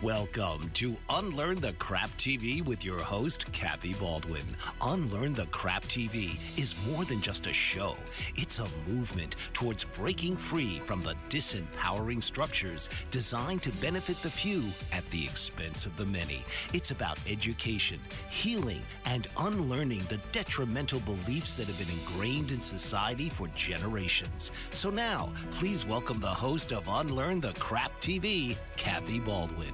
Welcome to Unlearn the Crap TV with your host, Kathy Baldwin. Unlearn the Crap TV is more than just a show. It's a movement towards breaking free from the disempowering structures designed to benefit the few at the expense of the many. It's about education, healing, and unlearning the detrimental beliefs that have been ingrained in society for generations. So now, please welcome the host of Unlearn the Crap TV, Kathy Baldwin.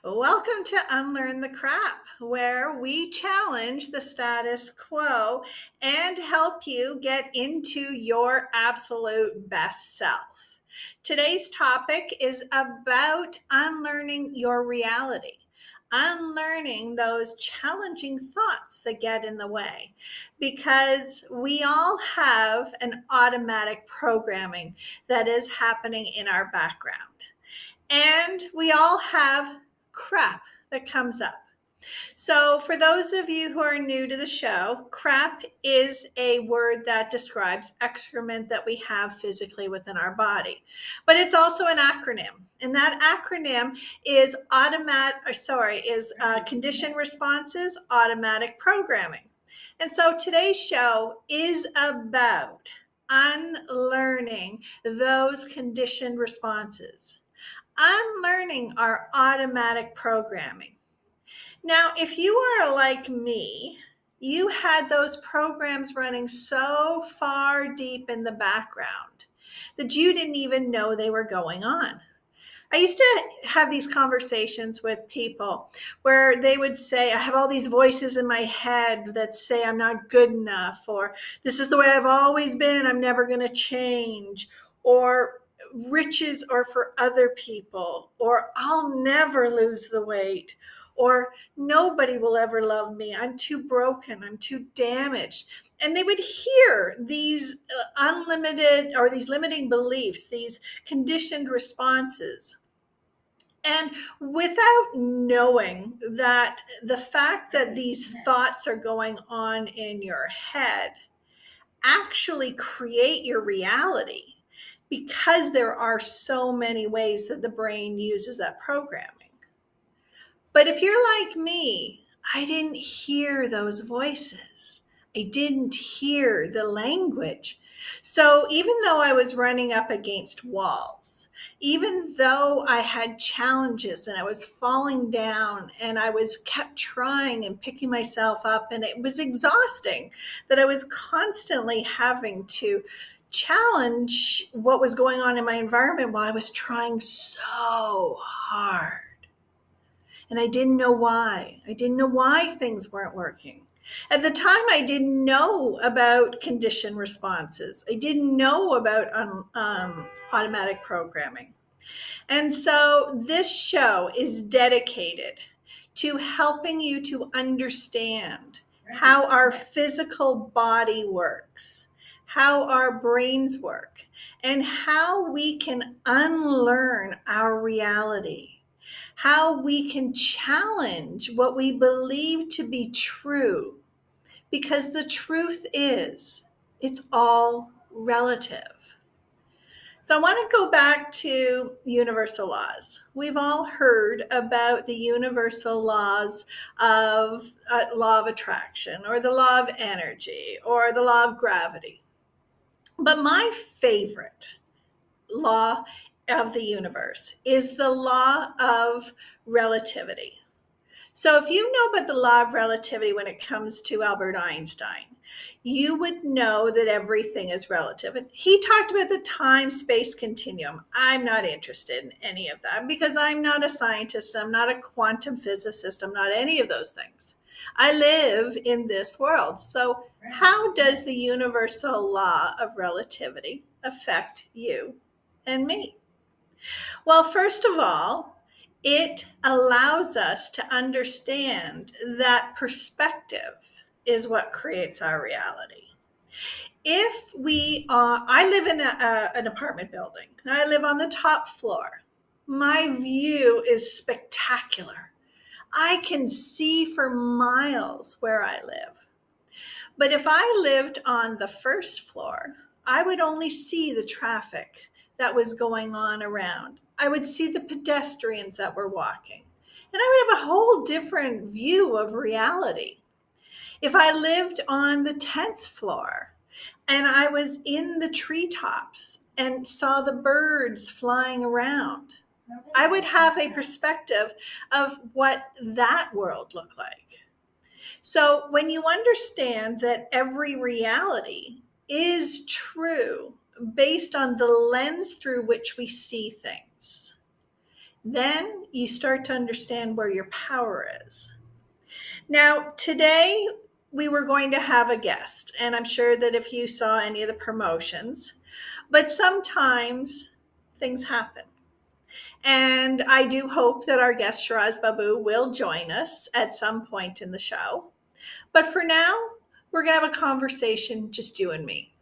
Welcome to Unlearn the Crap, where we challenge the status quo and help you get into your absolute best self. Today's topic is about unlearning your reality, unlearning those challenging thoughts that get in the way, because we all have an automatic programming that is happening in our background. And we all have crap that comes up. So, for those of you who are new to the show, crap is a word that describes excrement that we have physically within our body. But it's also an acronym. And that acronym is conditioned responses, automatic programming. And so today's show is about unlearning those conditioned responses, unlearning our automatic programming. Now, if you are like me, you had those programs running so far deep in the background that you didn't even know they were going on. I used to have these conversations with people where they would say, I have all these voices in my head that say I'm not good enough, or this is the way I've always been, I'm never going to change, or riches are for other people, or I'll never lose the weight, or nobody will ever love me, I'm too broken, I'm too damaged. And they would hear these unlimited or these limiting beliefs, these conditioned responses. And without knowing that the fact that these thoughts are going on in your head actually create your reality, because there are so many ways that the brain uses that programming. But if you're like me, I didn't hear those voices. I didn't hear the language. So even though I was running up against walls, even though I had challenges and I was falling down and I was kept trying and picking myself up, and it was exhausting that I was constantly having to challenge what was going on in my environment while I was trying so hard. And I didn't know why. I didn't know why things weren't working. At the time, I didn't know about conditioned responses. I didn't know about automatic programming. And so this show is dedicated to helping you to understand how our physical body works, how our brains work, and how we can unlearn our reality, how we can challenge what we believe to be true, because the truth is, it's all relative. So I want to go back to universal laws. We've all heard about the universal laws of law of attraction, or the law of energy, or the law of gravity. But my favorite law of the universe is the law of relativity. So if you know about the law of relativity when it comes to Albert Einstein, you would know that everything is relative. And he talked about the time-space continuum. I'm not interested in any of that because I'm not a scientist. I'm not a quantum physicist. I'm not any of those things. I live in this world. So how does the universal law of relativity affect you and me? Well, first of all, it allows us to understand that perspective is what creates our reality. I live in an apartment building. I live on the top floor. My view is spectacular. I can see for miles where I live. But if I lived on the first floor, I would only see the traffic that was going on around. I would see the pedestrians that were walking. And I would have a whole different view of reality. If I lived on the 10th floor and I was in the treetops and saw the birds flying around, I would have a perspective of what that world looked like. So when you understand that every reality is true based on the lens through which we see things, then you start to understand where your power is. Now, today we were going to have a guest, and I'm sure that if you saw any of the promotions, but sometimes things happen. And I do hope that our guest Shiraz Babu will join us at some point in the show. But for now, we're going to have a conversation, just you and me.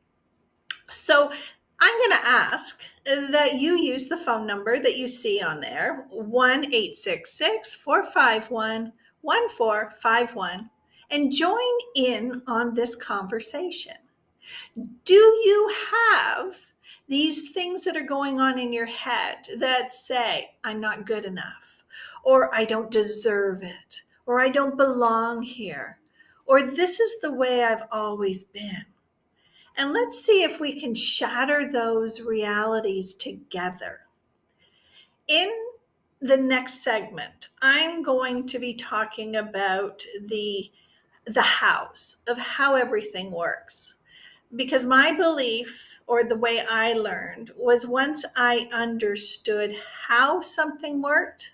So I'm going to ask that you use the phone number that you see on there, 1-866-451-1451, and join in on this conversation. Do you have these things that are going on in your head that say, I'm not good enough, or I don't deserve it, or I don't belong here, or this is the way I've always been? And let's see if we can shatter those realities together. In the next segment, I'm going to be talking about the hows of how everything works. Because my belief, or the way I learned, was once I understood how something worked,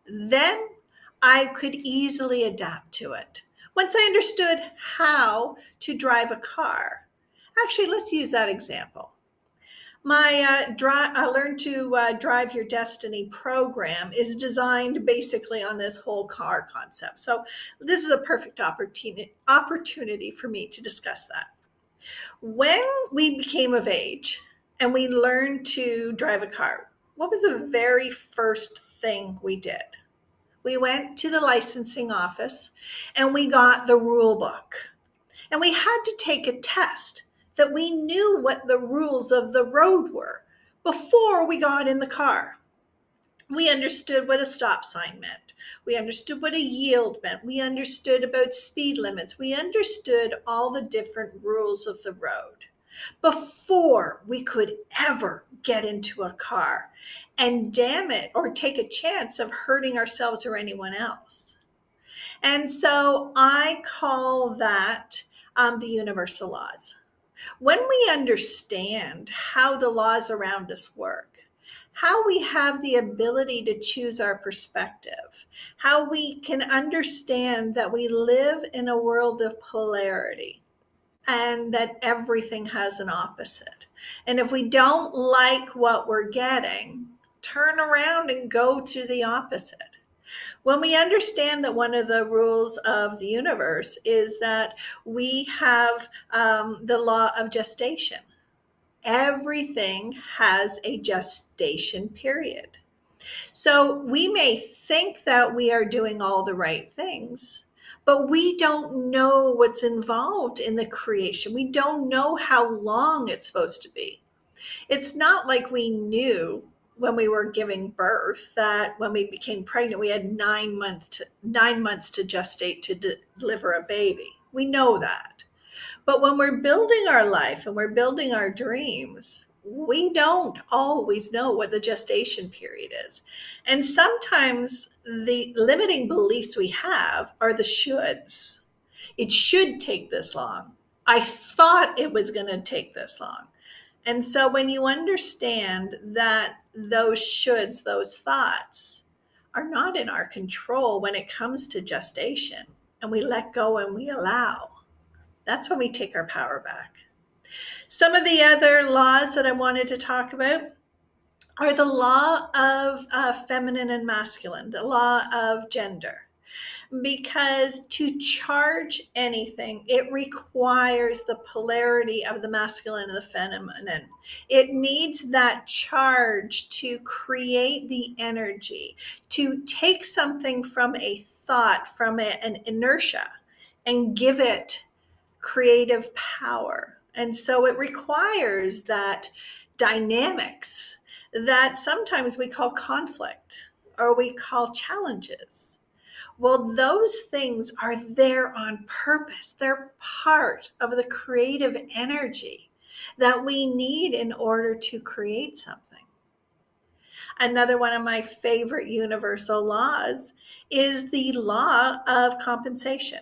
then I could easily adapt to it. Once I understood how to drive a car, actually, let's use that example. My Learn to Drive Your Destiny program is designed basically on this whole car concept. So this is a perfect opportunity for me to discuss that. When we became of age and we learned to drive a car, what was the very first thing we did? We went to the licensing office and we got the rule book. And we had to take a test that we knew what the rules of the road were before we got in the car. We understood what a stop sign meant. We understood what a yield meant. We understood about speed limits. We understood all the different rules of the road before we could ever get into a car and damn it or take a chance of hurting ourselves or anyone else. And so I call that the universal laws. When we understand how the laws around us work, how we have the ability to choose our perspective, how we can understand that we live in a world of polarity and that everything has an opposite. And if we don't like what we're getting, turn around and go to the opposite. When we understand that one of the rules of the universe is that we have the law of gestation, everything has a gestation period. So we may think that we are doing all the right things, but we don't know what's involved in the creation. We don't know how long it's supposed to be. It's not like we knew when we were giving birth that when we became pregnant, we had 9 months to gestate to deliver a baby. We know that. But when we're building our life and we're building our dreams, we don't always know what the gestation period is. And sometimes the limiting beliefs we have are the shoulds. It should take this long. I thought it was going to take this long. And so when you understand that those shoulds, those thoughts are not in our control when it comes to gestation, and we let go and we allow, that's when we take our power back. Some of the other laws that I wanted to talk about are the law of feminine and masculine, the law of gender. Because to charge anything, it requires the polarity of the masculine and the feminine. It needs that charge to create the energy, to take something from a thought, from an inertia, and give it creative power. And so it requires that dynamics that sometimes we call conflict or we call challenges. Well, those things are there on purpose. They're part of the creative energy that we need in order to create something. Another one of my favorite universal laws is the law of compensation.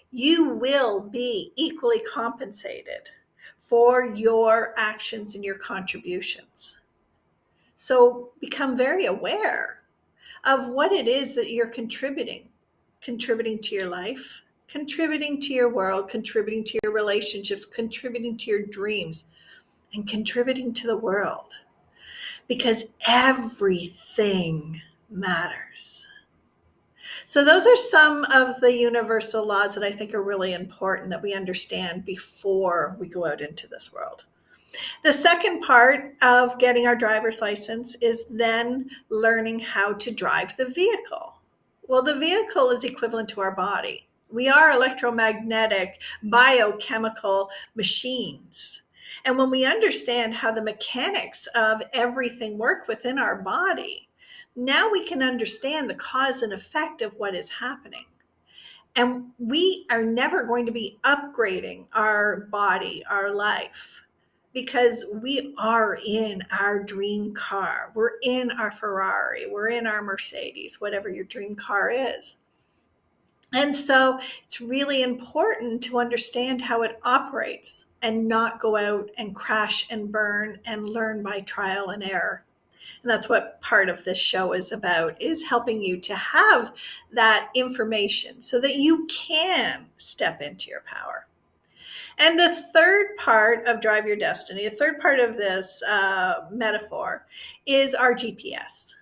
You will be equally compensated for your actions and your contributions. So become very aware of what it is that you're contributing to your life, contributing to your world, contributing to your relationships, contributing to your dreams, and contributing to the world. Because everything matters. So those are some of the universal laws that I think are really important that we understand before we go out into this world. The second part of getting our driver's license is then learning how to drive the vehicle. Well, the vehicle is equivalent to our body. We are electromagnetic, biochemical machines. And when we understand how the mechanics of everything work within our body, now we can understand the cause and effect of what is happening. And we are never going to be upgrading our body, our life, because we are in our dream car. We're in our Ferrari. We're in our Mercedes, whatever your dream car is. And so it's really important to understand how it operates and not go out and crash and burn and learn by trial and error. And that's what part of this show is about, is helping you to have that information so that you can step into your power. And the third part of Drive Your Destiny, the third part of this metaphor is our GPS.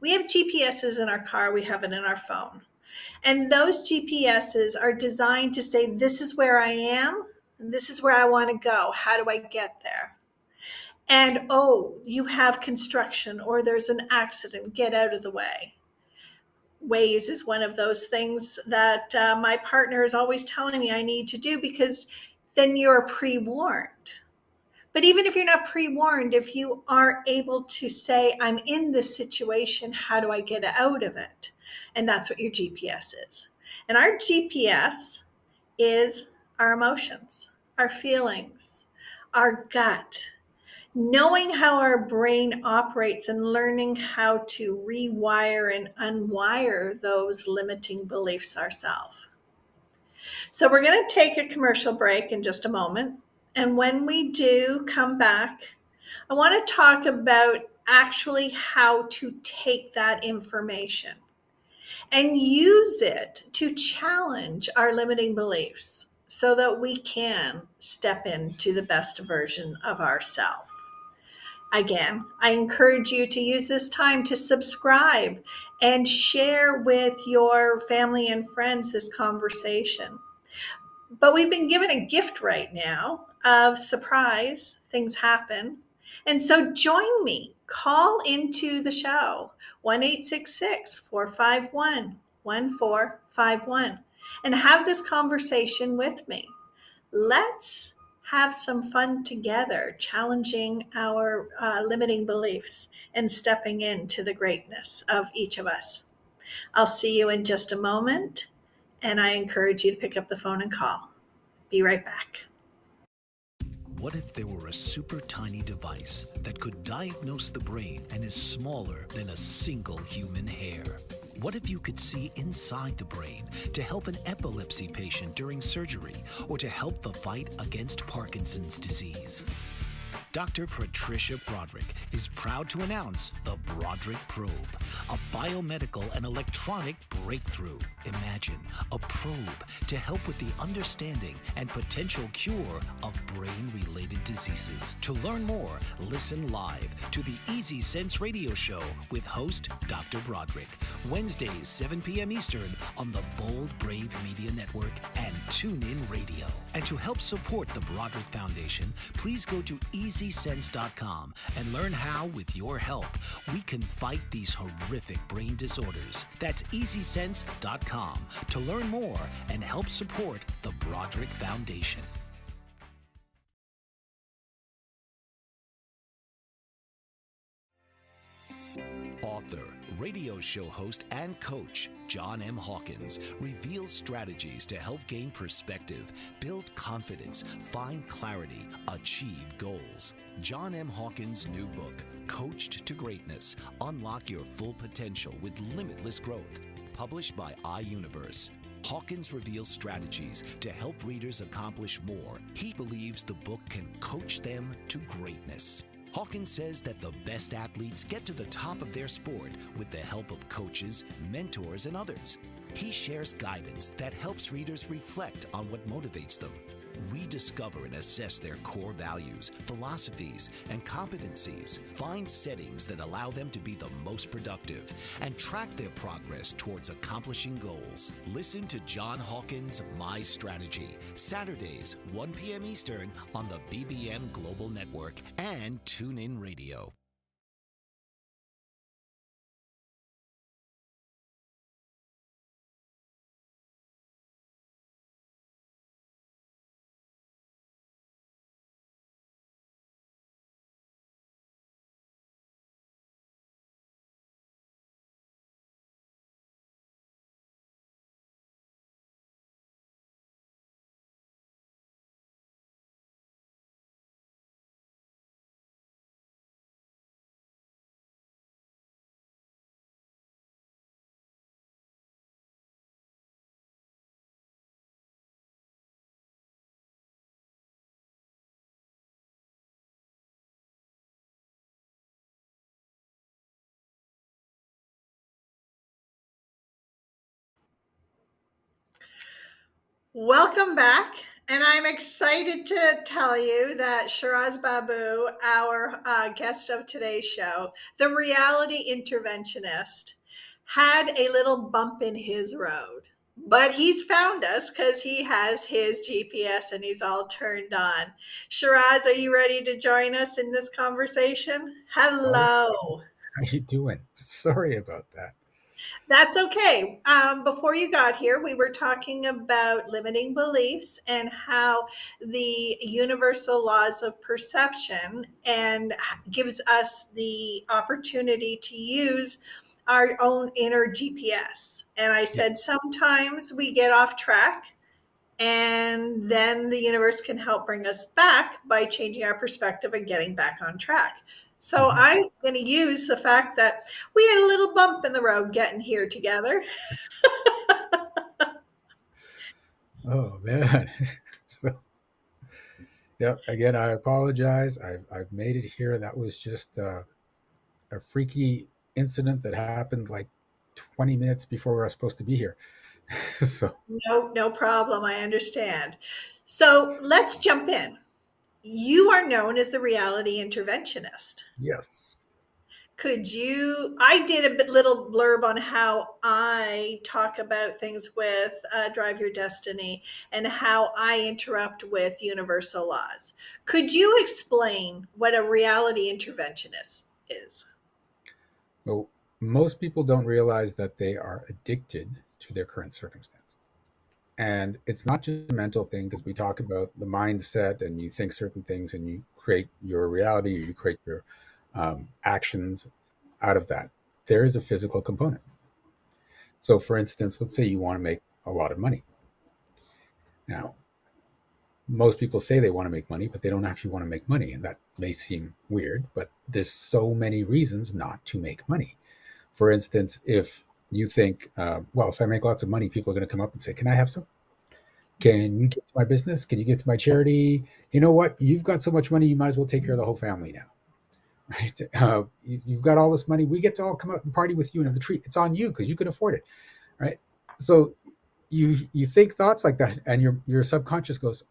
We have GPSs in our car, we have it in our phone. And those GPSs are designed to say, this is where I am, and this is where I want to go. How do I get there? And, oh, you have construction or there's an accident, get out of the way. Waze is one of those things that my partner is always telling me I need to do, because then you're pre-warned. But even if you're not pre-warned, if you are able to say, I'm in this situation, how do I get out of it? And that's what your GPS is. And our GPS is our emotions, our feelings, our gut, knowing how our brain operates and learning how to rewire and unwire those limiting beliefs ourselves. So we're going to take a commercial break in just a moment. And when we do come back, I want to talk about actually how to take that information and use it to challenge our limiting beliefs so that we can step into the best version of ourselves. Again, I encourage you to use this time to subscribe and share with your family and friends this conversation. But we've been given a gift right now of surprise. Things happen. And so join me. Call into the show, 1-866-451-1451, and have this conversation with me. Let's have some fun together, challenging our limiting beliefs and stepping into the greatness of each of us. I'll see you in just a moment, and I encourage you to pick up the phone and call. Be right back. What if there were a super tiny device that could diagnose the brain and is smaller than a single human hair? What if you could see inside the brain to help an epilepsy patient during surgery or to help the fight against Parkinson's disease? Dr. Patricia Broderick is proud to announce the Broderick Probe, a biomedical and electronic breakthrough. Imagine a probe to help with the understanding and potential cure of brain-related diseases. To learn more, listen live to the Easy Sense radio show with host Dr. Broderick, Wednesdays 7 p.m. Eastern on the Bold Brave Media Network and TuneIn Radio. And to help support the Broderick Foundation, please go to easysense.com and learn how, with your help, we can fight these horrific brain disorders. That's easysense.com to learn more and help support the Broderick Foundation. Author, radio show host, and coach John M. Hawkins reveals strategies to help gain perspective, build confidence, find clarity, achieve goals. John M. Hawkins' new book, Coached to Greatness, Unlock Your Full Potential with Limitless Growth, published by iUniverse. Hawkins reveals strategies to help readers accomplish more. He believes the book can coach them to greatness. Hawkins says that the best athletes get to the top of their sport with the help of coaches, mentors, and others. He shares guidance that helps readers reflect on what motivates them. Rediscover and assess their core values, philosophies, and competencies. Find settings that allow them to be the most productive and track their progress towards accomplishing goals. Listen to John Hawkins' My Strategy, Saturdays, 1 p.m. Eastern on the BBM Global Network and TuneIn Radio. Welcome back. And I'm excited to tell you that Shiraz Babu, our guest of today's show, the reality interventionist, had a little bump in his road. But he's found us because he has his GPS and he's all turned on. Shiraz, are you ready to join us in this conversation? Hi, Hello. how you doing? Sorry about that. That's okay. Before you got here, we were talking about limiting beliefs and how the universal laws of perception and gives us the opportunity to use our own inner GPS. And I Yeah. said sometimes we get off track and then the universe can help bring us back by changing our perspective and getting back on track. So Mhm. I'm going to use the fact that we had a little bump in the road getting here together. Oh man. So, yeah. Again, I apologize. I've made it here. That was just a freaky incident that happened like 20 minutes before we were supposed to be here. So No problem. I understand. So let's jump in. You are known as the reality interventionist. yes. Could you? I did a little blurb on how I talk about things with Drive Your Destiny and how I interrupt with universal laws. Could you explain what a reality interventionist is? Well, most people don't realize that they are addicted to their current circumstances. And it's not just a mental thing because we talk about the mindset and you think certain things and you create your reality or you create your actions out of that. There is a physical component. So, for instance, let's say you want to make a lot of money. Now, most people say they want to make money, but they don't actually want to make money. And that may seem weird, but there's so many reasons not to make money. For instance, if you think, well, if I make lots of money, people are going to come up and say, can I have some? Can you give to my business? Can you give to my charity? You know what? You've got so much money, you might as well take care of the whole family now. Right? You've got all this money. We get to all come out and party with you and have the treat. It's on you because you can afford it, right? So you think thoughts like that, and your subconscious goes,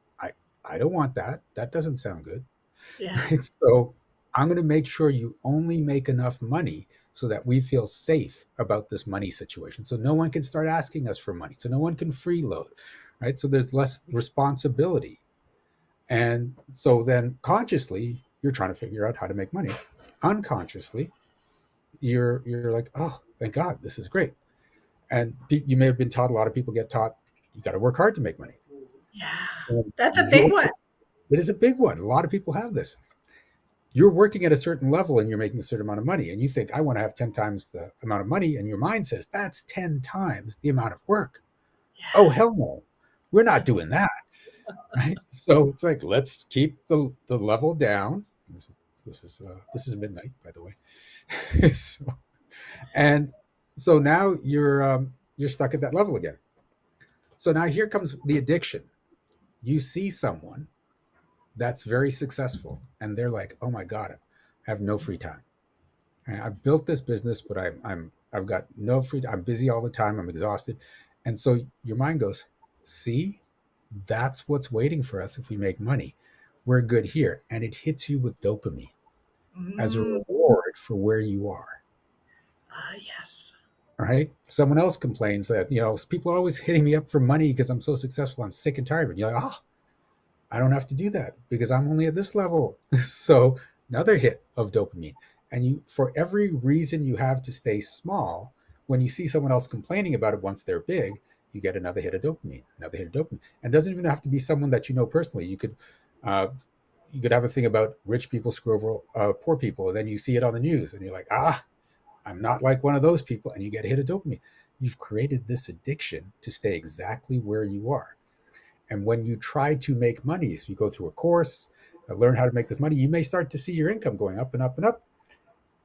I don't want that. That doesn't sound good, Yeah. right? So I'm going to make sure you only make enough money so that we feel safe about this money situation. So no one can start asking us for money. So no one can freeload, right? So there's less responsibility. And so then consciously, you're trying to figure out how to make money. Unconsciously, you're like, oh, thank God, this is great. And you may have been taught. A lot of people get taught you got to work hard to make money. Yeah. And That's a big one. it is a big one. A lot of people have this. You're working at a certain level and you're making a certain amount of money, and you think I want to have 10 times the amount of money, and your mind says that's 10 times the amount of work. Oh hell no, we're not doing that, right? So it's like, let's keep the level down. This is midnight, by the way. So, and so now you're stuck at that level again. So now here comes the addiction. You see someone that's very successful, and they're like, oh my God, I have no free time. And I've built this business, but I've got no free time. I'm busy all the time. I'm exhausted. And so your mind goes, see, that's what's waiting for us if we make money. We're good here. And it hits you with dopamine as a Mm, reward for where you are. yes. Right? Someone else complains that, people are always hitting me up for money because I'm so successful. I'm sick and tired of it. You're like, oh, I don't have to do that because I'm only at this level. So another hit of dopamine. And for every reason you have to stay small, when you see someone else complaining about it once they're big, you get another hit of dopamine, another hit of dopamine. And it doesn't even have to be someone that you know personally. Uh, you could have a thing about rich people screw over poor people, and then you see it on the news, and you're like, I'm not like one of those people, and you get a hit of dopamine. You've created this addiction to stay exactly where you are. And when you try to make money, so you go through a course, learn how to make this money, you may start to see your income going up and up and up.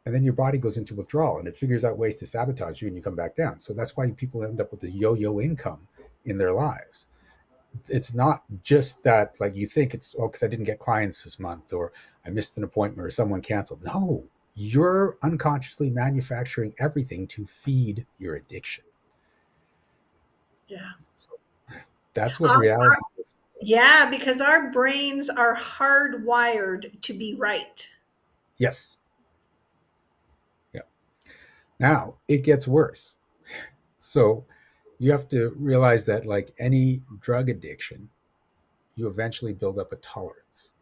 And then your body goes into withdrawal and it figures out ways to sabotage you and you come back down. So that's why people end up with this yo yo income in their lives. It's not just that, like you think it's, oh, because I didn't get clients this month or I missed an appointment or someone canceled. No, you're unconsciously manufacturing everything to feed your addiction. Yeah. So that's what Um, reality is. yeah, because our brains are hardwired to be right. Yes. Yeah. Now it gets worse. So you have to realize that, like any drug addiction, you eventually build up a tolerance.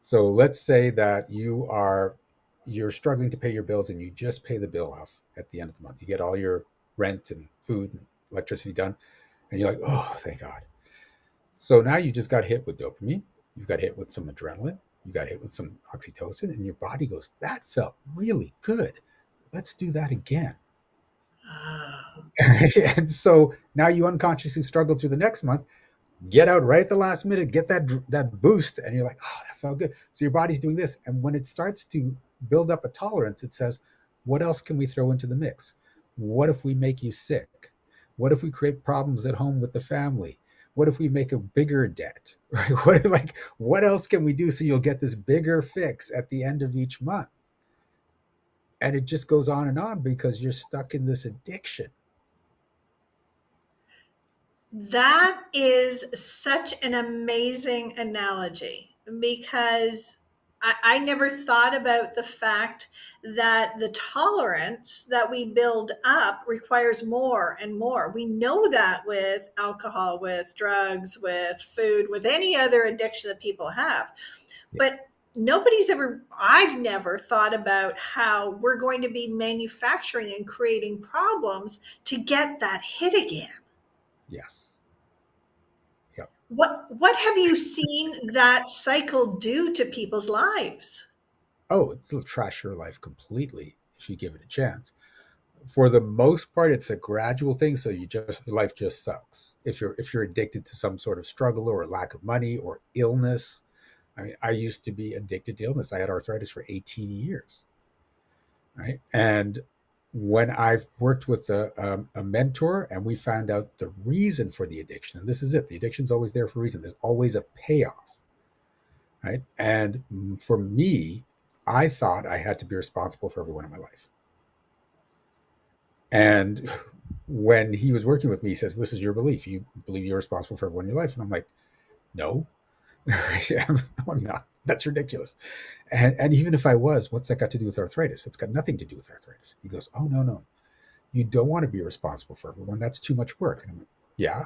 So let's say that you're struggling to pay your bills and you just pay the bill off at the end of the month. You get all your rent and food and electricity done, and you're like, oh, thank God. So now you just got hit with dopamine. You've got hit with some adrenaline. You got hit with some oxytocin, and your body goes, that felt really good. Let's do that again. Oh, And so now you unconsciously struggle through the next month, get out right at the last minute, get that boost, and you're like, oh, that felt good. So your body's doing this, and when it starts to build up a tolerance, it says, what else can we throw into the mix? What if we make you sick? What if we create problems at home with the family? What if we make a bigger debt? Right? What else can we do so you'll get this bigger fix at the end of each month? And it just goes on and on because you're stuck in this addiction. that is such an amazing analogy because I never thought about the fact that the tolerance that we build up requires more and more. We know that with alcohol, with drugs, with food, with any other addiction that people have. Yes. But I've never thought about how we're going to be manufacturing and creating problems to get that hit again. Yes. Yep. What have you seen that cycle do to people's lives? Oh, it'll trash your life completely if you give it a chance. For the most part, it's a gradual thing. So life just sucks. If you're addicted to some sort of struggle or lack of money or illness. I mean, I used to be addicted to illness. I had arthritis for 18 years. Right. And when I've worked with a mentor and we found out the reason for the addiction, and this is it, the addiction's always there for a reason. There's always a payoff, right? And for me, I thought I had to be responsible for everyone in my life. And when he was working with me, he says, "This is your belief. You believe you're responsible for everyone in your life." And I'm like, "No, no, I'm not. That's ridiculous." And even if I was, what's that got to do with arthritis? It's got nothing to do with arthritis. He goes, "Oh, no, no. You don't want to be responsible for everyone. That's too much work." And I'm like, "Yeah.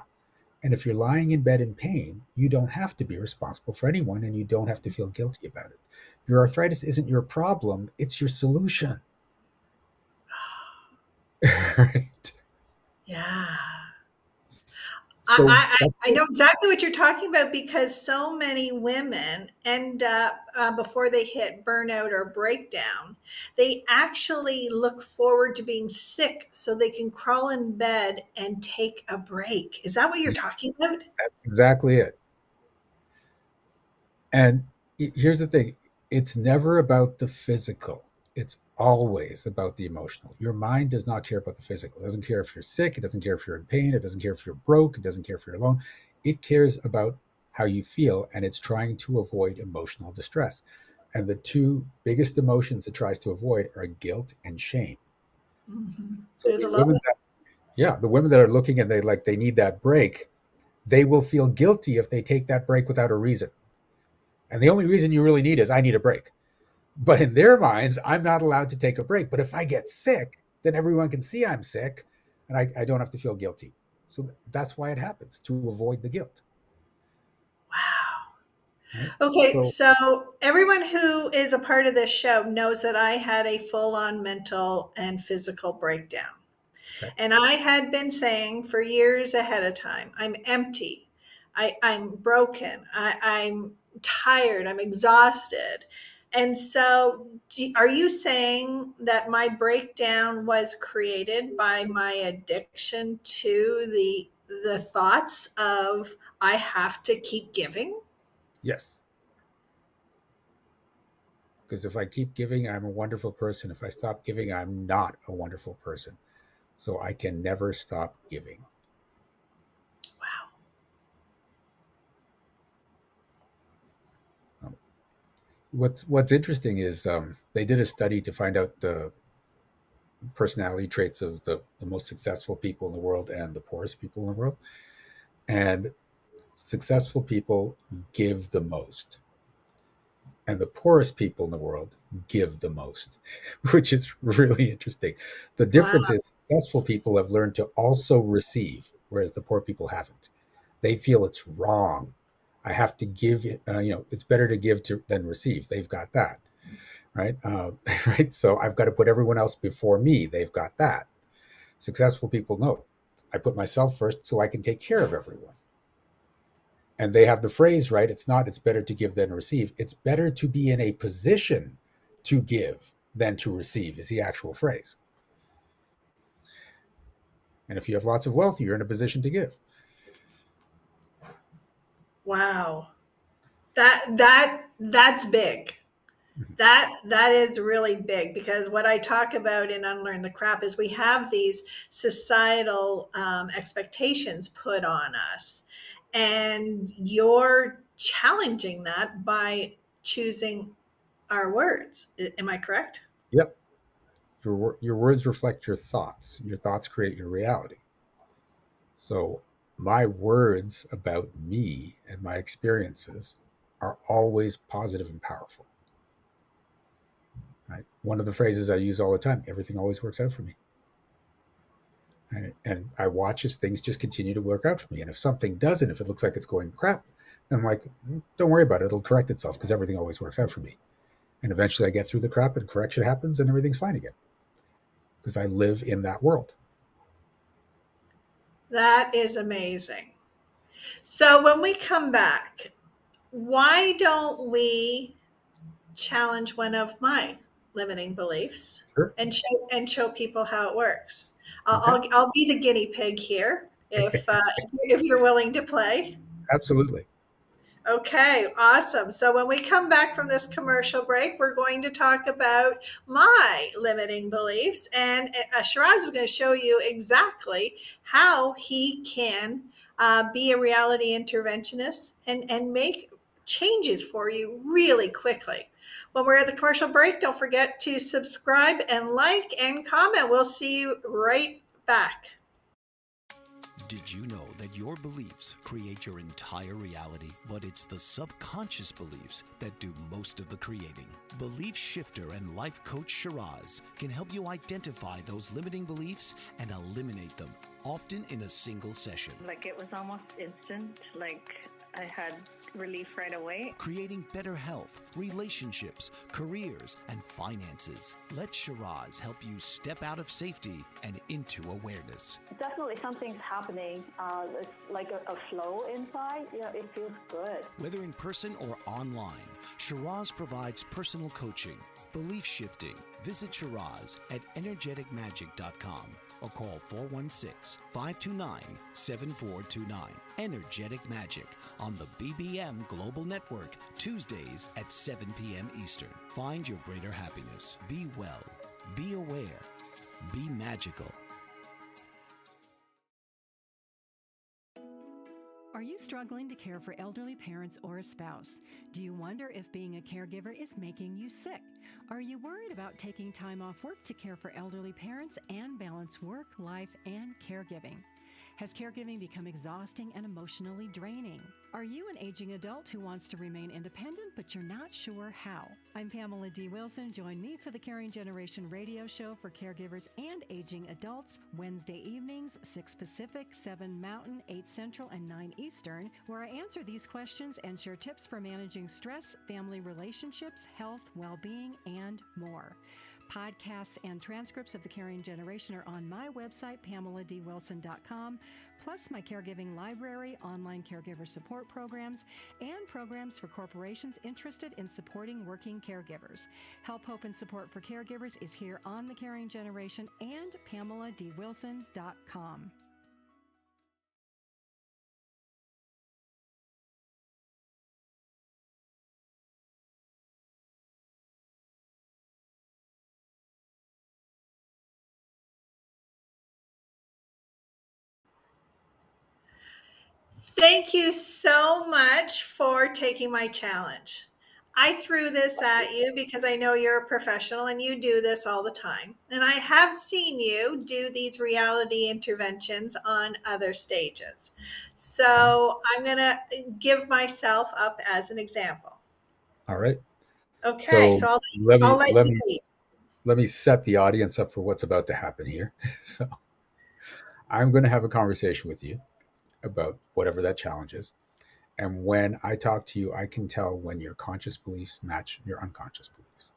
And if you're lying in bed in pain, you don't have to be responsible for anyone and you don't have to feel guilty about it. Your arthritis isn't your problem, it's your solution." Right? Yeah. So that's I know exactly what you're talking about because so many women end up, before they hit burnout or breakdown, they actually look forward to being sick so they can crawl in bed and take a break. Is that what you're talking about? that's exactly it. And here's the thing, it's never about the physical, it's always about the emotional. Your mind does not care about the physical. It doesn't care if you're sick, it doesn't care if you're in pain, it doesn't care if you're broke, it doesn't care if you're alone. It cares about how you feel, and it's trying to avoid emotional distress. And the two biggest emotions it tries to avoid are guilt and shame. Mhm. So Through the the low. women that, yeah, the women that are looking and they need that break, they will feel guilty if they take that break without a reason. And the only reason you really need is I need a break. But in their minds, I'm not allowed to take a break. But if I get sick, then everyone can see I'm sick and I don't have to feel guilty. So that's why it happens, to avoid the guilt. Wow. Right. Okay, So, so everyone who is a part of this show knows that I had a full on mental and physical breakdown. okay. And I had been saying for years ahead of time, I'm empty. I'm broken. I'm tired. I'm exhausted. And so, are you saying that my breakdown was created by my addiction to the thoughts of I have to keep giving? Yes. Because if I keep giving, I'm a wonderful person. If I stop giving, I'm not a wonderful person. So I can never stop giving. Wow. Um, what's interesting is they did a study to find out the personality traits of the most successful people in the world and the poorest people in the world. And successful people give the most, and the poorest people in the world give the most, which is really interesting. The Wow. difference is successful people have learned to also receive, whereas the poor people haven't. They feel it's wrong. I have to give. It's better to give than receive. They've got that, right? Right. So I've got to put everyone else before me. They've got that. Successful people know. I put myself first so I can take care of everyone. And they have the phrase, right? It's better to give than receive. It's better to be in a position to give than to receive, is the actual phrase. And if you have lots of wealth, you're in a position to give. Wow. That's big. That is really big because what I talk about in Unlearn the Crap is we have these societal expectations put on us, and you're challenging that by choosing our words. Am I correct? Yep. Your words reflect your thoughts. Your thoughts create your reality. So my words about me and my experiences are always positive and powerful. Right? One of the phrases I use all the time, everything always works out for me. And I watch as things just continue to work out for me. And if something doesn't, if it looks like it's going crap, then I'm like, don't worry about it. It'll correct itself because everything always works out for me. And eventually I get through the crap and correction happens and everything's fine again because I live in that world. That is amazing. So when we come back, why don't we challenge one of my limiting beliefs Sure. and show people how it works. Okay. I'll be the guinea pig here if you're willing to play. Absolutely. Okay, awesome. So when we come back from this commercial break, we're going to talk about my limiting beliefs. And Shiraz is going to show you exactly how he can be a reality interventionist and make changes for you really quickly. When we're at the commercial break, don't forget to subscribe and like and comment. We'll see you right back. Did you know that your beliefs create your entire reality, but it's the subconscious beliefs that do most of the creating? Belief shifter and life coach Shiraz can help you identify those limiting beliefs and eliminate them, often in a single session. Like it was almost instant, like I had relief right away. Creating better health, relationships, careers, and finances. Let Shiraz help you step out of safety and into awareness. Definitely something's happening. It's like a flow inside. Yeah, it feels good. Whether in person or online, Shiraz provides personal coaching, belief shifting. Visit Shiraz at energeticmagic.com or call 416-529-7429. Energetic Magic on the BBM Global Network, Tuesdays at 7 p.m. Eastern. Find your greater happiness. Be well. Be aware. Be magical. Are you struggling to care for elderly parents or a spouse? Do you wonder if being a caregiver is making you sick? Are you worried about taking time off work to care for elderly parents and balance work, life, and caregiving? Has caregiving become exhausting and emotionally draining? Are you an aging adult who wants to remain independent, but you're not sure how? I'm Pamela D. Wilson. Join me for the Caring Generation radio show for caregivers and aging adults, Wednesday evenings, 6 Pacific, 7 Mountain, 8 Central, and 9 Eastern, where I answer these questions and share tips for managing stress, family relationships, health, well-being, and more. Podcasts and transcripts of The Caring Generation are on my website, PamelaDWilson.com, plus my caregiving library, online caregiver support programs, and programs for corporations interested in supporting working caregivers. Help, hope, and support for caregivers is here on The Caring Generation and PamelaDWilson.com. Thank you so much for taking my challenge. I threw this at you because I know you're a professional and you do this all the time. And I have seen you do these reality interventions on other stages. So I'm going to give myself up as an example. All right. Okay, So so let I'll me let let you me lead. let me set the audience up for what's about to happen here. So I'm going to have a conversation with you about whatever that challenge is. And when I talk to you, I can tell when your conscious beliefs match your unconscious beliefs.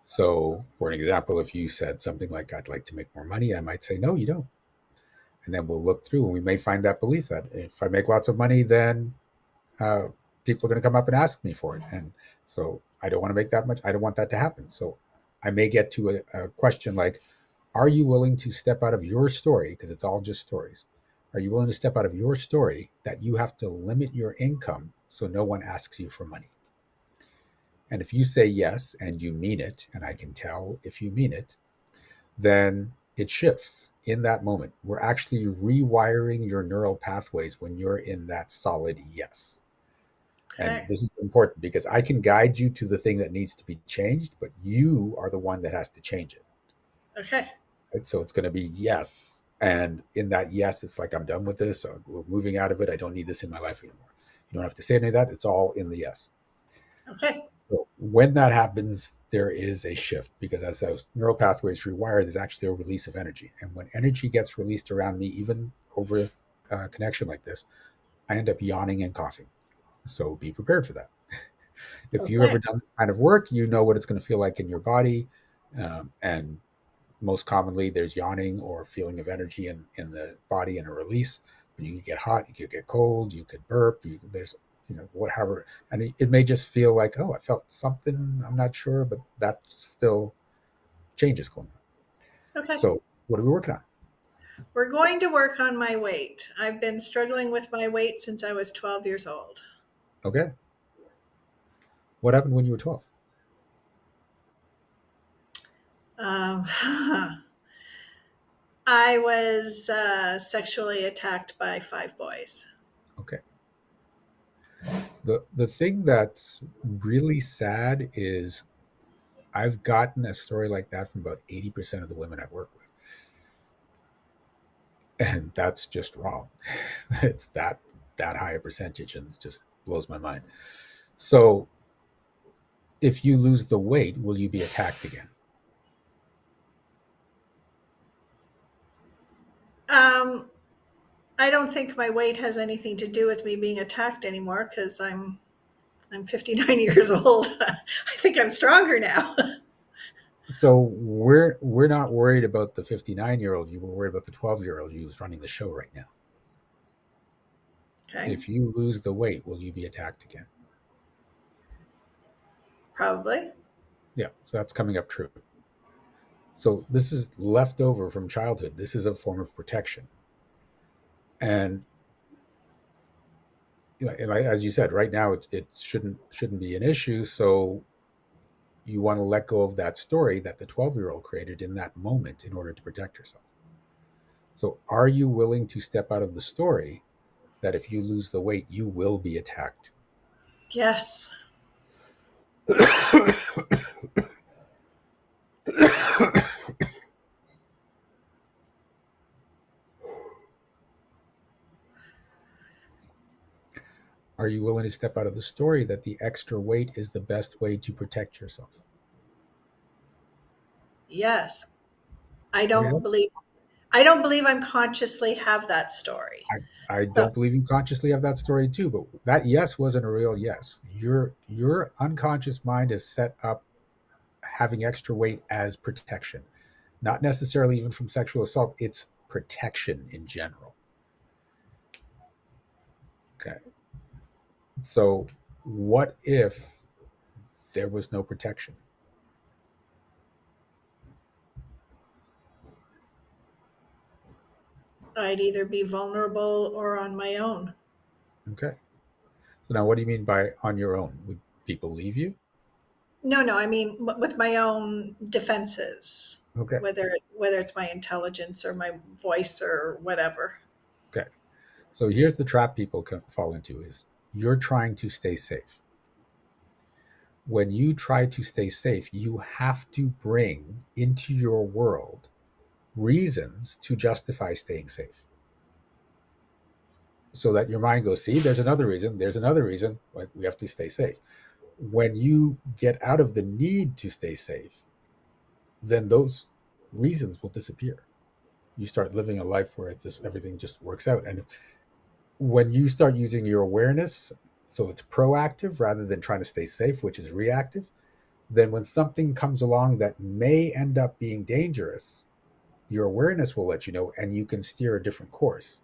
So, for an example, if you said something like, I'd like to make more money, I might say, no, you don't. And then we'll look through and we may find that belief that if I make lots of money, then uh, people are going to come up and ask me for it. And so I don't want to make that much. I don't want that to happen. So I may get to a question like, are you willing to step out of your story? Because it's all just stories. Are you willing to step out of your story that you have to limit your income so no one asks you for money? And if you say yes and you mean it, and I can tell if you mean it, then it shifts in that moment. We're actually rewiring your neural pathways when you're in that solid yes. And Okay. this is important because I can guide you to the thing that needs to be changed, but you are the one that has to change it. Okay. Right? So it's going to be yes. And in that yes, it's like, I'm done with this. We're moving out of it. I don't need this in my life anymore. You don't have to say any of that. It's all in the yes. Okay. So when that happens, there is a shift because as those neural pathways rewire, there's actually a release of energy. And when energy gets released around me, even over a connection like this, I end up yawning and coughing. So be prepared for that. If you've Okay. ever done this kind of work, you know what it's going to feel like in your body. And most commonly, there's yawning or feeling of energy in the body and a release. But you could get hot, you could get cold, you could burp. There's whatever, and it may just feel like, oh, I felt something. I'm not sure, but that still changes going on. Okay. So, what are we working on? We're going to work on my weight. I've been struggling with my weight since I was 12 years old. Okay. What happened when you were 12? Um, I was sexually attacked by 5 boys. Okay. The thing that's really sad is I've gotten a story like that from about 80% of the women I work with. And that's just wrong. It's that high a percentage, and it just blows my mind. So if you lose the weight, will you be attacked again? Um, I don't think my weight has anything to do with me being attacked anymore because I'm 59 years old. I think I'm stronger now. So we're not worried about the 59-year-old you. We're worried about the 12-year-old you who's running the show right now. Okay, If you lose the weight, will you be attacked again? probably. Yeah, so that's coming up true. So this is left over from childhood. This is a form of protection. And as you said, right now it shouldn't be an issue. So you want to let go of that story that the 12-year-old created in that moment in order to protect yourself. So are you willing to step out of the story that if you lose the weight, you will be attacked? Yes. Are you willing to step out of the story that the extra weight is the best way to protect yourself? Yes. I Yeah. don't believe I don't believe I'm consciously have that story. I So don't believe you consciously have that story too, but that yes wasn't a real yes. Your unconscious mind is set up having extra weight as protection, not necessarily even from sexual assault. It's protection in general. Okay. So what if there was no protection? I'd either be vulnerable or on my own. Okay. So now what do you mean by on your own? Would people leave you? No, no, I mean with my own defenses, Okay. whether it's my intelligence or my voice or whatever. Okay. So here's the trap people can fall into is you're trying to stay safe. When you try to stay safe, you have to bring into your world reasons to justify staying safe. So that your mind goes, see, there's another reason, like we have to stay safe. When you get out of the need to stay safe, then those reasons will disappear. You start living a life where this everything just works out. And when you start using your awareness, so it's proactive rather than trying to stay safe, which is reactive, then when something comes along that may end up being dangerous, your awareness will let you know and you can steer a different course.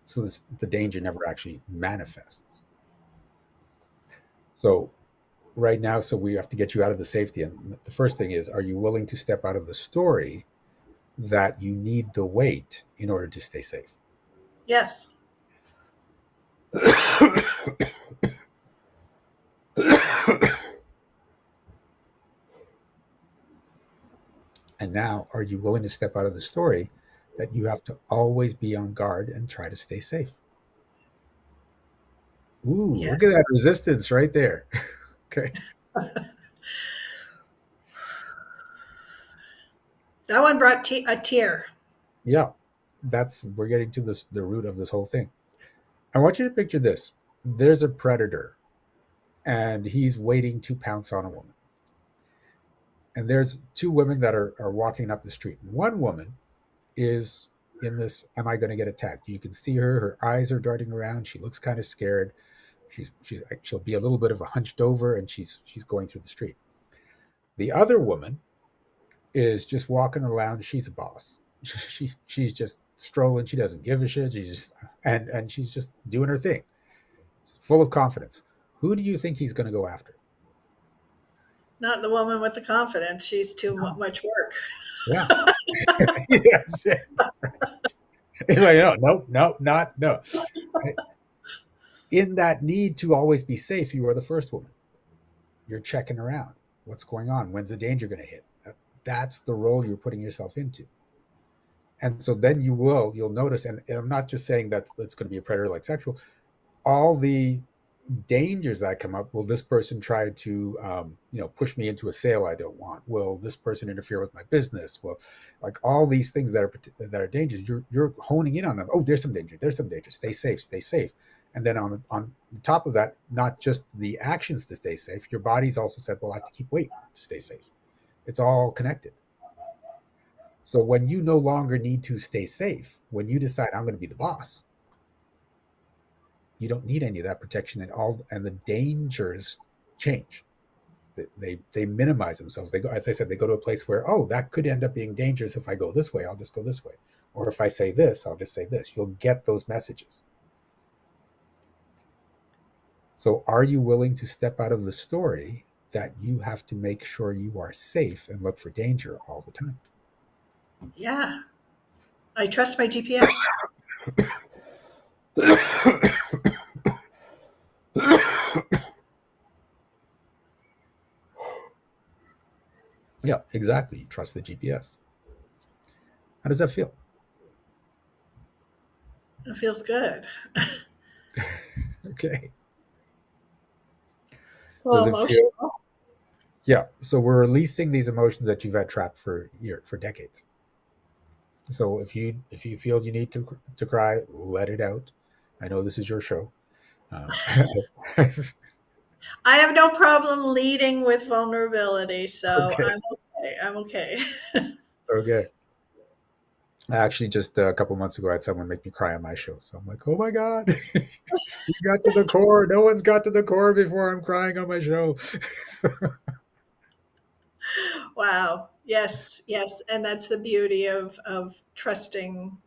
So the danger never actually manifests. So right now, so we have to get you out of the safety. And the first thing is, are you willing to step out of the story that you need the weight in order to stay safe? Yes. And now, are you willing to step out of the story that you have to always be on guard and try to stay safe? Ooh, Yeah. look at that resistance right there. Okay. That one brought a tear. Yeah. We're getting to the root of this whole thing. I want you to picture this. There's a predator and he's waiting to pounce on a woman. And there's two women that are walking up the street. One woman is in this, am I going to get attacked? You can see her eyes are darting around. She looks kind of scared. She'll be a little bit of a hunched over and she's going through the street. The other woman is just walking around. She's a boss. She's just strolling. She doesn't give a shit. She's just and she's just doing her thing, full of confidence. Who do you think he's going to go after? Not the woman with the confidence. She's too No. much work. Yeah, that's it. Right. He's like, no, nope, nope, not no. Right? in that need to always be safe, you are the first woman. You're checking around. What's going on? When's the danger going to hit? That's the role you're putting yourself into. And so then you'll notice, and I'm not just saying that's going to be a predator like sexual, all the dangers that come up. Will this person try to push me into a sale I don't want? Will this person interfere with my business? Well, like all these things that are dangers, you're honing in on them. Oh, there's some danger, there's some danger, stay safe, stay safe. And then on top of that, not just the actions to stay safe, your body's also said, well, I have to keep weight to stay safe. It's all connected. So when you no longer need to stay safe, when you decide I'm going to be the boss, you don't need any of that protection, and the dangers change. They minimize themselves. They go, as I said, they go to a place where, oh, that could end up being dangerous. If I go this way, I'll just go this way. Or if I say this, I'll just say this. You'll get those messages. So are you willing to step out of the story that you have to make sure you are safe and look for danger all the time? Yeah. I trust my GPS. Yeah, exactly. You trust the GPS. How does that feel? It feels good. Okay. Does Well, it feel? emotional. Yeah. So we're releasing these emotions that you've had trapped for decades. So if you feel you need to cry, let it out. I know this is your show. Um, I have no problem leading with vulnerability, so okay. I'm okay. I'm okay. Okay. I actually just a couple months ago I had someone make me cry on my show. So I'm like, oh my God, you got to the core. No one's got to the core before I'm crying on my show. Wow. Yes, yes. And that's the beauty of trusting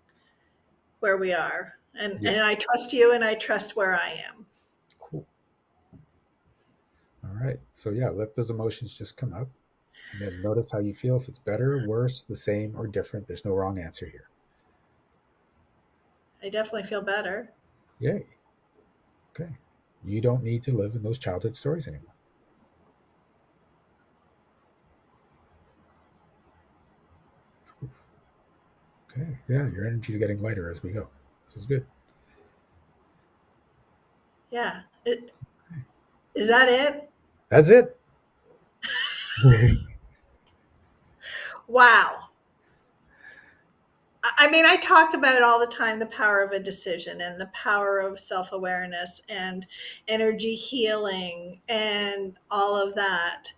where we are. Yeah. And I trust you and I trust where I am. Cool. All right. So yeah, let those emotions just come up and then notice how you feel. If it's better, worse, the same, or different, there's no wrong answer here. I definitely feel better. Yay. Okay. You don't need to live in those childhood stories anymore. Okay. Yeah, your energy's getting lighter as we go. This is good. Yeah. Is that it? That's it. Wow. I mean, I talk about all the time the power of a decision and the power of self awareness and energy healing and all of that.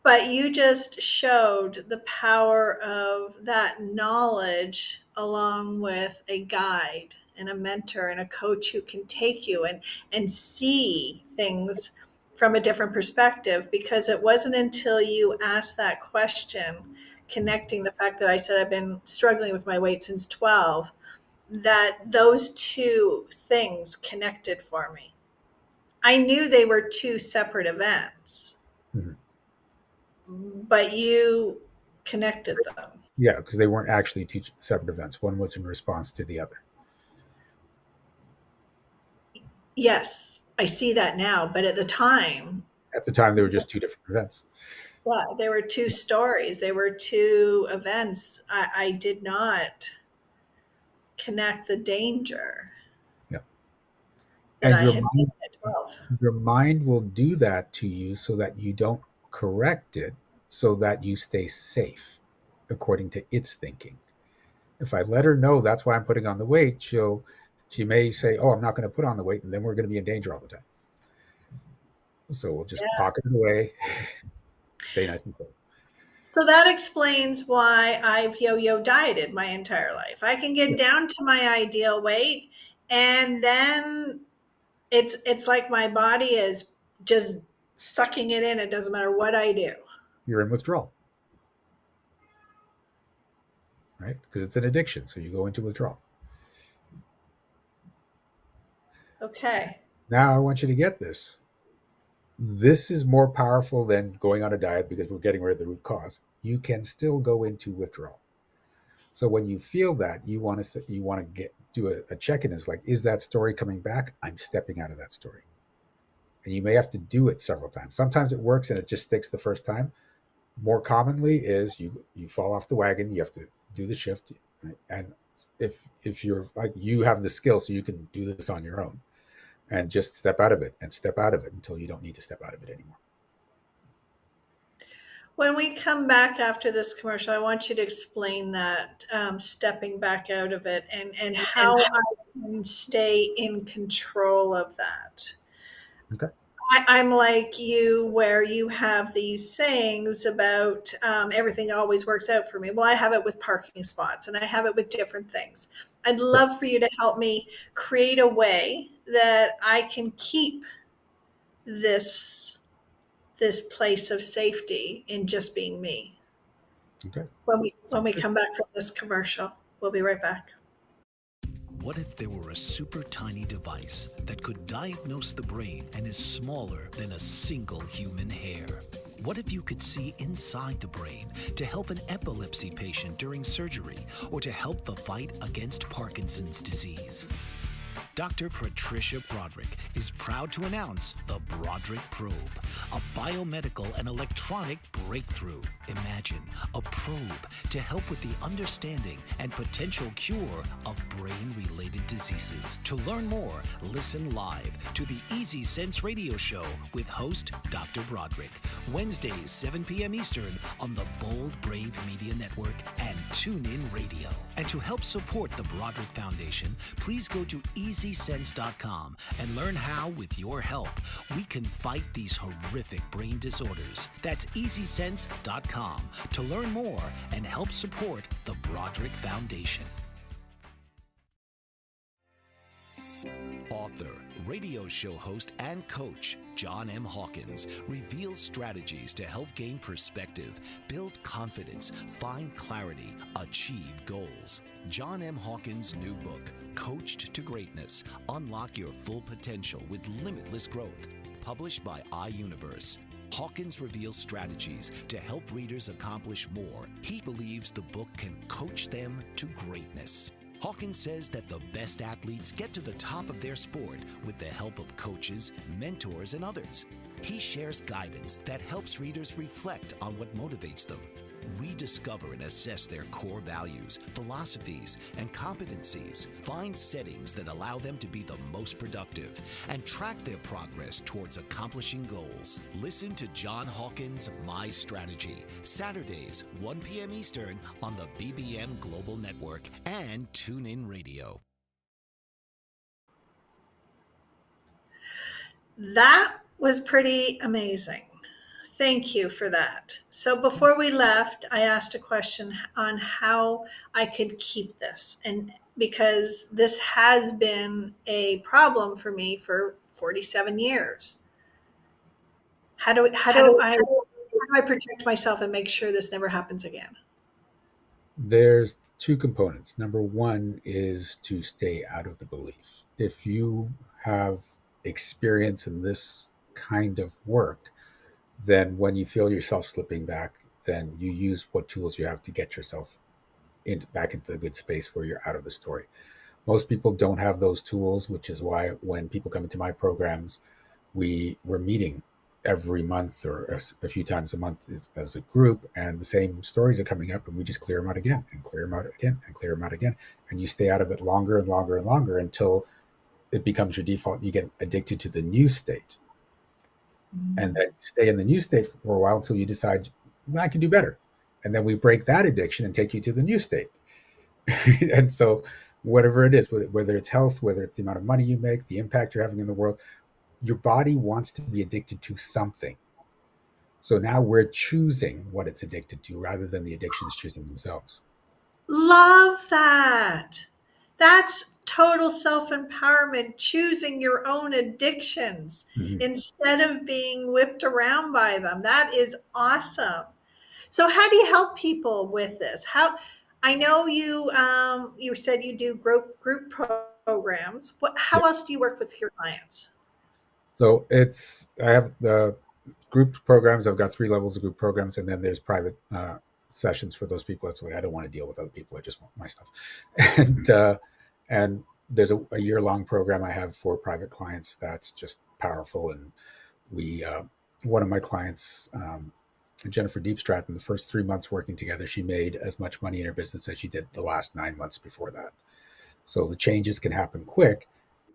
But you just showed the power of that knowledge along with a guide and a mentor and a coach who can take you and see things from a different perspective, because it wasn't until you asked that question, connecting the fact that I said I've been struggling with my weight since 12, that those two things connected for me. I knew they were two separate events, Mhm. but you connected them. Yeah, because they weren't actually two separate events. One was in response to the other. Yes, I see that now, but at the time, At the time, they were just two different events. yeah, there were two stories, there were two events. I did not connect the danger Yeah. that And I had been at 12. your mind will do that to you so that you don't correct it, so that you stay safe according to its thinking. If I let her know that's why I'm putting on the weight, she may say, oh, I'm not going to put on the weight, and then we're going to be in danger all the time. So we'll just Yeah. pocket it away, stay nice and safe. So that explains why I've yo-yo dieted my entire life. I can Yeah. get down to my ideal weight, and then it's like my body is just sucking it in. It doesn't matter what I do. You're in withdrawal, right? Because it's an addiction. So you go into withdrawal. Okay. Now I want you to get this. This is more powerful than going on a diet because we're getting rid of the root cause. You can still go into withdrawal. So when you feel that, you want to do a check-in is like, is that story coming back? I'm stepping out of that story. And you may have to do it several times. Sometimes it works and it just sticks the first time. More commonly is you fall off the wagon, you have to do the shift. Right? And if you're like, you have the skill, so you can do this on your own and just step out of it and step out of it until you don't need to step out of it anymore. When we come back after this commercial, I want you to explain that stepping back out of it and how I can stay in control of that. Okay. I'm like you, where you have these sayings about everything always works out for me. Well, I have it with parking spots and I have it with different things. I'd love for you to help me create a way that I can keep this place of safety in just being me. Okay. When we come back from this commercial, we'll be right back. What if there were a super tiny device that could diagnose the brain and is smaller than a single human hair? What if you could see inside the brain to help an epilepsy patient during surgery or to help the fight against Parkinson's disease? Dr. Patricia Broderick is proud to announce the Broderick Probe, a biomedical and electronic breakthrough. Imagine a probe to help with the understanding and potential cure of brain-related diseases. To learn more, listen live to the Easy Sense radio show with host Dr. Broderick, Wednesdays 7 p.m. Eastern on the Bold Brave Media Network and TuneIn Radio. And to help support the Broderick Foundation, please go to EasySense.com and learn how, with your help, we can fight these horrific brain disorders. That's EasySense.com to learn more and help support the Broderick Foundation. Author, radio show host, and coach John M. Hawkins reveals strategies to help gain perspective, build confidence, find clarity, achieve goals. John M. Hawkins' new book, Coached to Greatness, Unlock Your Full Potential with Limitless Growth, published by iUniverse. Hawkins reveals strategies to help readers accomplish more. He believes the book can coach them to greatness. Hawkins says that the best athletes get to the top of their sport with the help of coaches, mentors, and others. He shares guidance that helps readers reflect on what motivates them, rediscover and assess their core values, philosophies, and competencies, find settings that allow them to be the most productive, and track their progress towards accomplishing goals. Listen to John Hawkins' My Strategy, Saturdays, 1 p.m. Eastern on the BBM Global Network and TuneIn Radio. That was pretty amazing. Thank you for that. So before we left, I asked a question on how I could keep this. And because this has been a problem for me for 47 years. How do I protect myself and make sure this never happens again? There's two components. Number one is to stay out of the belief. If you have experience in this kind of work, then when you feel yourself slipping back, then you use what tools you have to get yourself back into the good space where you're out of the story. Most people don't have those tools, which is why when people come into my programs, we're meeting every month or a few times a month as a group, and the same stories are coming up, and we just clear them out again and clear them out again and clear them out again. And you stay out of it longer and longer and longer until it becomes your default. And you get addicted to the new state. And then you stay in the new state for a while until you decide, I can do better. And then we break that addiction and take you to the new state. And so whatever it is, whether it's health, whether it's the amount of money you make, the impact you're having in the world, your body wants to be addicted to something. So now we're choosing what it's addicted to rather than the addictions choosing themselves. Love that. That's total self-empowerment, choosing your own addictions instead of being whipped around by them. That is awesome. So how do you help people with this? I know you said you do group programs. How else do you work with your clients? So I have the group programs. I've got 3 levels of group programs, and then there's private sessions for those people. That's like, I don't want to deal with other people. I just want my stuff. And there's a year-long program I have for private clients that's just powerful. And we, one of my clients, Jennifer Deepstratton, the first 3 months working together, she made as much money in her business as she did the last 9 months before that. So the changes can happen quick.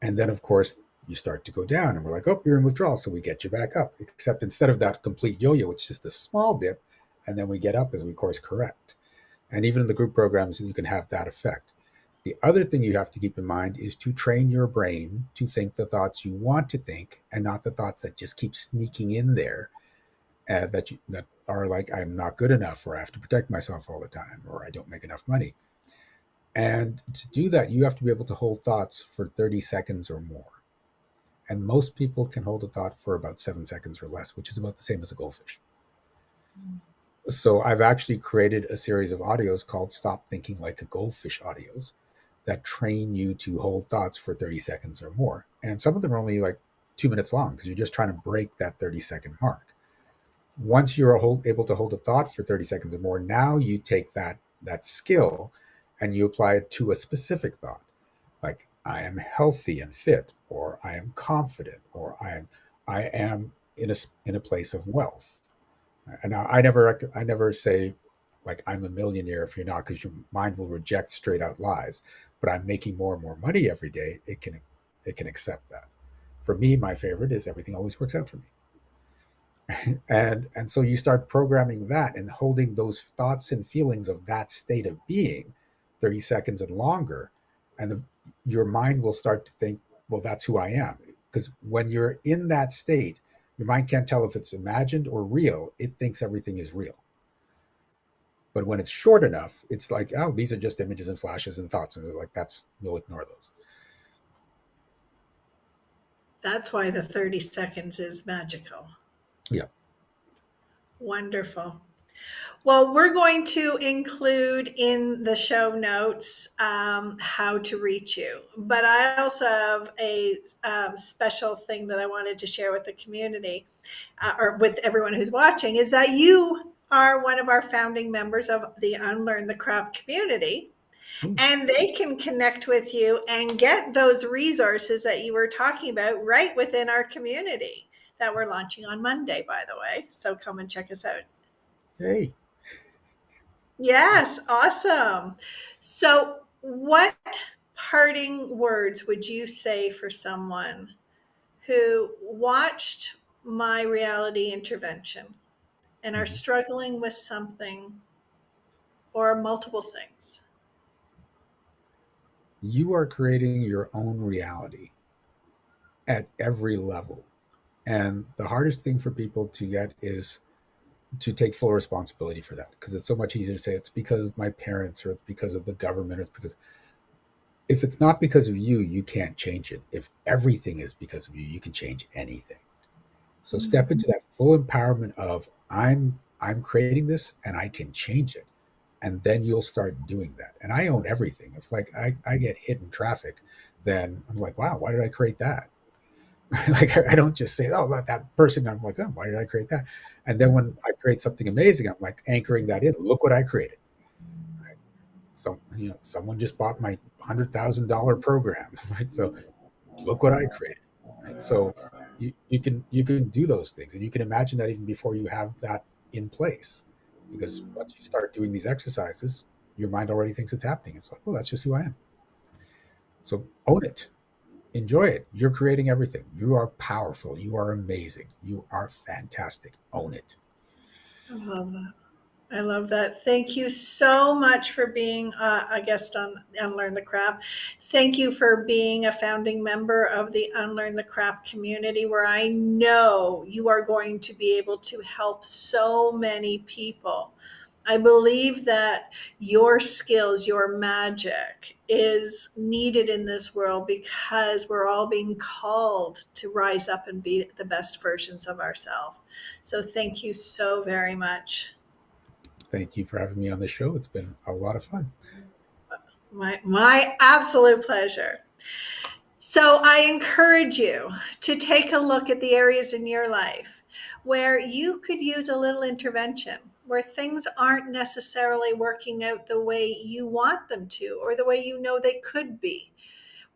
And then, of course, you start to go down, and we're like, oh, you're in withdrawal. So we get you back up. Except instead of that complete yo yo, it's just a small dip. And then we get up as we course correct. And even in the group programs, you can have that effect. The other thing you have to keep in mind is to train your brain to think the thoughts you want to think and not the thoughts that just keep sneaking in there, that are like, I'm not good enough, or I have to protect myself all the time, or I don't make enough money. And to do that, you have to be able to hold thoughts for 30 seconds or more. And most people can hold a thought for about 7 seconds or less, which is about the same as a goldfish. So I've actually created a series of audios called Stop Thinking Like a Goldfish audios that train you to hold thoughts for 30 seconds or more. And some of them are only like 2 minutes long because you're just trying to break that 30-second mark. Once you're able to hold a thought for 30 seconds or more, now you take that skill and you apply it to a specific thought, like I am healthy and fit, or I am confident, or I am in a place of wealth. And I never say like I'm a millionaire if you're not, because your mind will reject straight out lies. But I'm making more and more money every day. It can accept that. For me, my favorite is everything always works out for me. And so you start programming that and holding those thoughts and feelings of that state of being 30 seconds and longer, and your mind will start to think, well, that's who I am. Because when you're in that state, your mind can't tell if it's imagined or real. It thinks everything is real. But when it's short enough, it's like, oh, these are just images and flashes and thoughts, and they're like, that's, we'll ignore those. That's why the 30 seconds is magical. Yeah. Wonderful. Well, we're going to include in the show notes how to reach you. But I also have a special thing that I wanted to share with the community, or with everyone who's watching, is that you are one of our founding members of the Unlearn the Crap community. Ooh. And they can connect with you and get those resources that you were talking about right within our community that we're launching on Monday, by the way. So come and check us out. Hey. Yes, awesome. So, what parting words would you say for someone who watched my reality intervention and are Mhm. struggling with something or multiple things? You are creating your own reality at every level. And the hardest thing for people to get is to take full responsibility for that, because it's so much easier to say it's because of my parents, or it's because of the government, or it's because, if it's not because of you, you can't change it. If everything is because of you, you can change anything. So step into that full empowerment of I'm creating this and I can change it. And then you'll start doing that. And I own everything. If like I get hit in traffic, then I'm like, wow, why did I create that? Like I don't just say, oh, that person. I'm like, oh, why did I create that? And then when I create something amazing, I'm like anchoring that in. Look what I created. Right? So someone just bought my $100,000 program. Right? So look what I created. Right? So you can do those things, and you can imagine that even before you have that in place, because once you start doing these exercises, your mind already thinks it's happening. It's like, oh, that's just who I am. So own it. Enjoy it. You're creating everything. You are powerful. You are amazing. You are fantastic. Own it. I love that. I love that. Thank you so much for being a guest on Unlearn the Crap. Thank you for being a founding member of the Unlearn the Crap community, where I know you are going to be able to help so many people. I believe that your skills, your magic is needed in this world, because we're all being called to rise up and be the best versions of ourselves. So thank you so very much. Thank you for having me on the show. It's been a lot of fun. My absolute pleasure. So I encourage you to take a look at the areas in your life where you could use a little intervention, where things aren't necessarily working out the way you want them to, or the way you know they could be.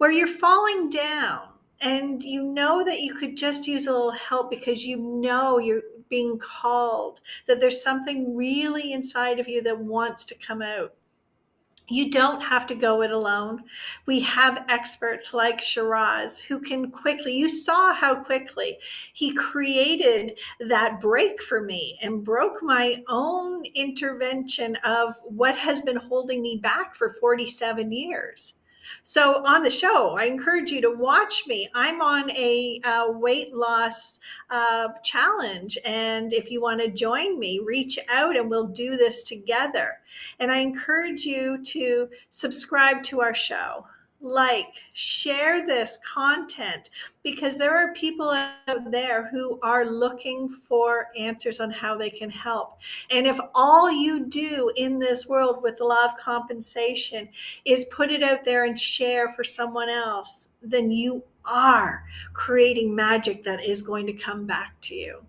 where you're falling down and you know that you could just use a little help because you know you're being called, that there's something really inside of you that wants to come out. You don't have to go it alone. We have experts like Shiraz who can quickly, you saw how quickly he created that break for me and broke my own intervention of what has been holding me back for 47 years. So on the show, I encourage you to watch me. I'm on a weight loss challenge. And if you want to join me, reach out and we'll do this together. And I encourage you to subscribe to our show, like, share this content, because there are people out there who are looking for answers on how they can help. And if all you do in this world with the law of compensation is put it out there and share for someone else, then you are creating magic that is going to come back to you.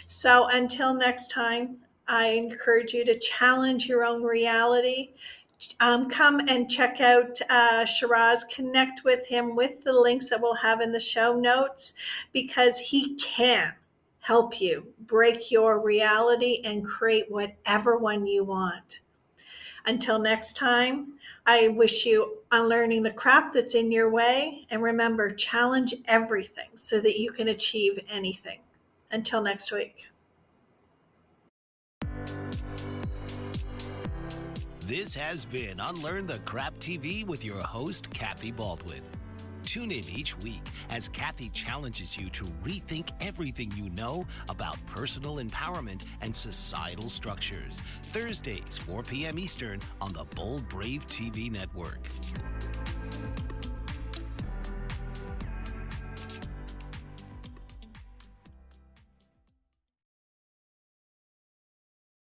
So until next time, I encourage you to challenge your own reality. Come and check out Shiraz, connect with him with the links that we'll have in the show notes, because he can help you break your reality and create whatever one you want. Until next time, I wish you unlearning the crap that's in your way. And remember, challenge everything so that you can achieve anything. Until next week. This has been Unlearn the Crap TV with your host, Kathy Baldwin. Tune in each week as Kathy challenges you to rethink everything you know about personal empowerment and societal structures. Thursdays, 4 p.m. Eastern on the Bold Brave TV network.